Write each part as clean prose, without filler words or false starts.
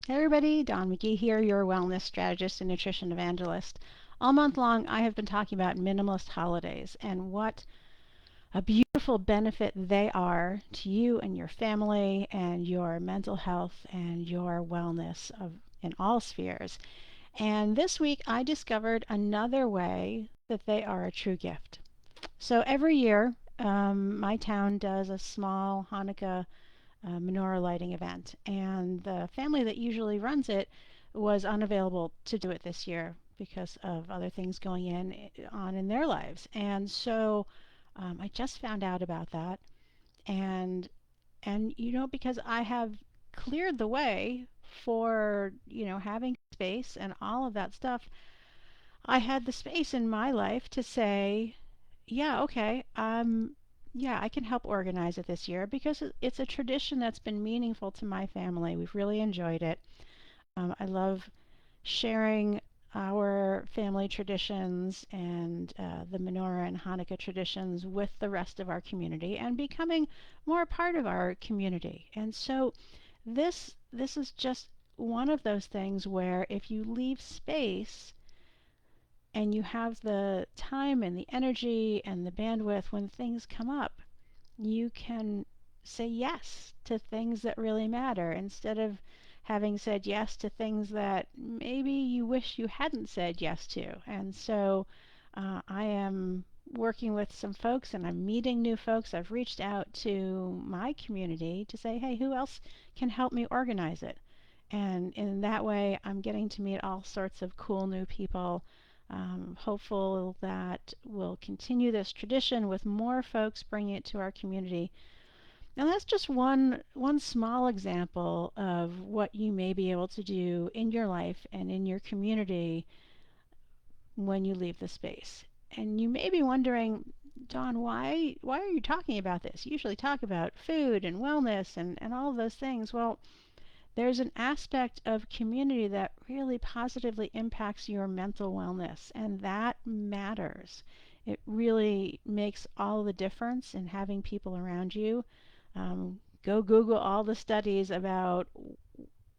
Hey everybody, Dawn McGee here, your wellness strategist and nutrition evangelist. All month long, I have been talking about minimalist holidays and what a beautiful benefit they are to you and your family and your mental health and your wellness in all spheres. And this week, I discovered another way that they are a true gift. So every year, my town does a small Hanukkah menorah lighting event. And the family that usually runs it was unavailable to do it this year because of other things going on in their lives. And so I just found out about that. And because I have cleared the way for having space and all of that stuff, I had the space in my life to say, yeah, okay, yeah, I can help organize it this year because it's a tradition that's been meaningful to my family. We've really enjoyed it. I love sharing our family traditions and the menorah and Hanukkah traditions with the rest of our community and becoming more a part of our community. And so this is just one of those things where if you leave space and you have the time and the energy and the bandwidth when things come up, you can say yes to things that really matter instead of having said yes to things that maybe you wish you hadn't said yes to. And so I am working with some folks and I'm meeting new folks. I've reached out to my community to say, hey, who else can help me organize it? And in that way, I'm getting to meet all sorts of cool new people. Hopeful that we'll continue this tradition with more folks bringing it to our community. And that's just one small example of what you may be able to do in your life and in your community when you leave the space. And you may be wondering, Dawn, why are you talking about this? You usually talk about food and wellness and all of those things. Well, there's an aspect of community that really positively impacts your mental wellness, and that matters. It really makes all the difference in having people around you. Go Google all the studies about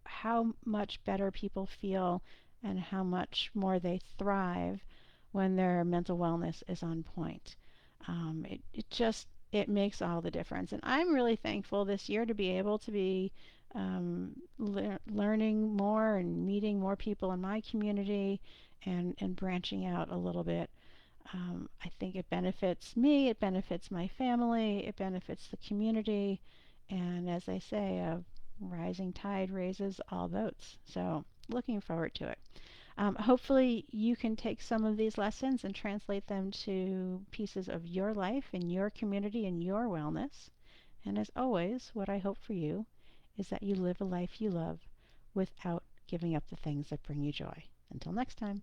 how much better people feel and how much more they thrive when their mental wellness is on point. It makes all the difference. And I'm really thankful this year to be able to be learning more and meeting more people in my community and branching out a little bit. I think it benefits me, it benefits my family, it benefits the community, and as they say, a rising tide raises all boats. So, looking forward to it. Hopefully, you can take some of these lessons and translate them to pieces of your life and your community and your wellness. And as always, what I hope for you is that you live a life you love without giving up the things that bring you joy. Until next time.